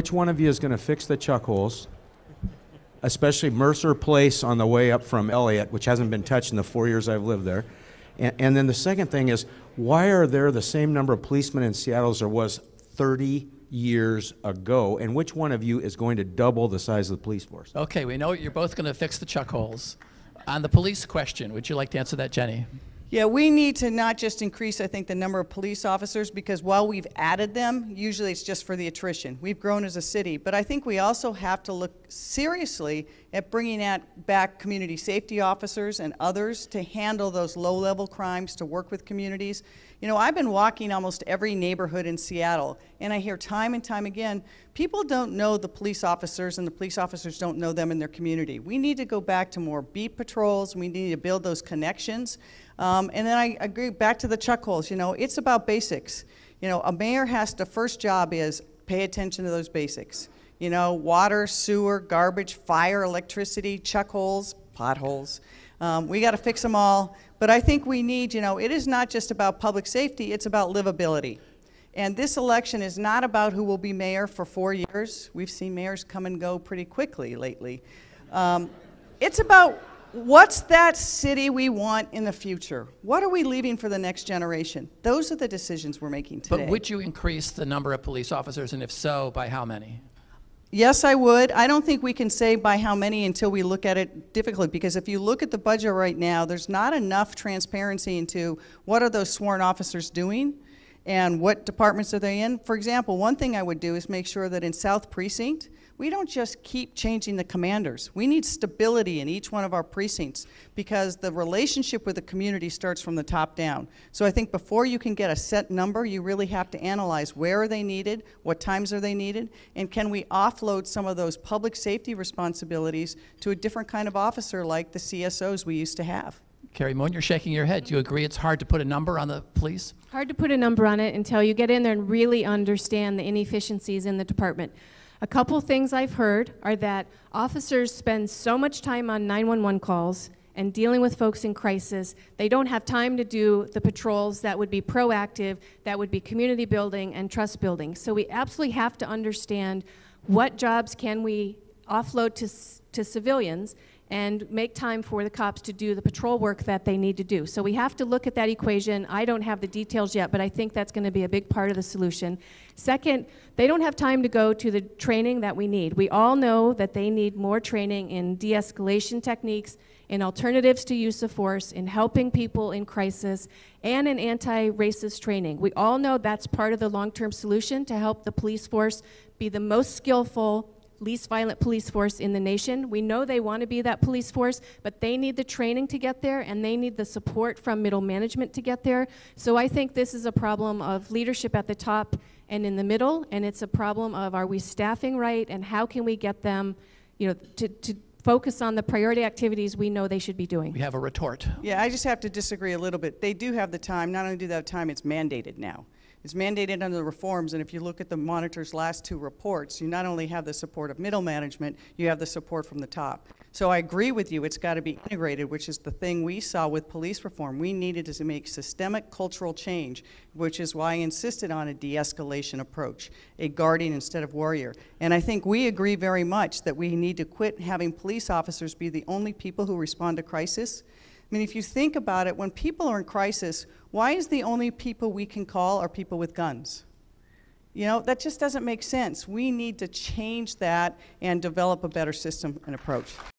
Which one of you is going to fix the chuckholes, especially Mercer Place on the way up from Elliott, which hasn't been touched in the 4 years I've lived there? And then the second thing is, why are there the same number of policemen in Seattle as there was 30 years ago? And which one of you is going to double the size of the police force? Okay, we know you're both going to fix the chuckholes. On the police question, would you like to answer that, Jenny? Yeah, we need to not just increase, I think, the number of police officers, because while we've added them, usually it's just for the attrition. We've grown as a city, but I think we also have to look seriously at bringing back community safety officers and others to handle those low-level crimes, to work with communities. You know, I've been walking almost every neighborhood in Seattle, and I hear time and time again, people don't know the police officers, and the police officers don't know them in their community. We need to go back to more beat patrols. We need to build those connections. And then I agree, back to the chuckholes, you know, it's about basics. You know, a mayor has to, first job is pay attention to those basics. You know, water, sewer, garbage, fire, electricity, chuckholes, potholes. We got to fix them all. But I think we need, you know, it is not just about public safety, it's about livability. And this election is not about who will be mayor for 4 years. We've seen mayors come and go pretty quickly lately. It's about what's that city we want in the future? What are we leaving for the next generation? Those are the decisions we're making today. But would you increase the number of police officers, and if so, by how many? Yes, I would. I don't think we can say by how many until we look at it difficultly, because if you look at the budget right now, there's not enough transparency into what are those sworn officers doing and what departments are they in. For example, one thing I would do is make sure that in South Precinct, we don't just keep changing the commanders. We need stability in each one of our precincts, because the relationship with the community starts from the top down. So I think before you can get a set number, you really have to analyze where are they needed, what times are they needed, and can we offload some of those public safety responsibilities to a different kind of officer like the CSOs we used to have. Carrie Moon, you're shaking your head. Do you agree it's hard to put a number on the police? Hard to put a number on it until you get in there and really understand the inefficiencies in the department. A couple things I've heard are that officers spend so much time on 911 calls and dealing with folks in crisis, they don't have time to do the patrols that would be proactive, that would be community building and trust building. So we absolutely have to understand what jobs can we offload to civilians and make time for the cops to do the patrol work that they need to do. So we have to look at that equation. I don't have the details yet, but I think that's going to be a big part of the solution. Second, they don't have time to go to the training that we need. We all know that they need more training in de-escalation techniques, in alternatives to use of force, in helping people in crisis, and in anti-racist training. We all know that's part of the long-term solution to help the police force be the most skillful, least violent police force in the nation. We know they want to be that police force, but they need the training to get there, and they need the support from middle management to get there. So I think this is a problem of leadership at the top and in the middle, and it's a problem of, are we staffing right, and how can we get them, you know, to focus on the priority activities we know they should be doing. We have a retort. Yeah, I just have to disagree a little bit. They do have the time. Not only do they have time, it's mandated now. It's mandated under the reforms, and if you look at the monitor's last two reports, you not only have the support of middle management, you have the support from the top. So I agree with you, it's got to be integrated, which is the thing we saw with police reform. We needed to make systemic cultural change, which is why I insisted on a de-escalation approach, a guardian instead of warrior. And I think we agree very much that we need to quit having police officers be the only people who respond to crisis. I mean, if you think about it, when people are in crisis, why is the only people we can call are people with guns? You know, that just doesn't make sense. We need to change that and develop a better system and approach.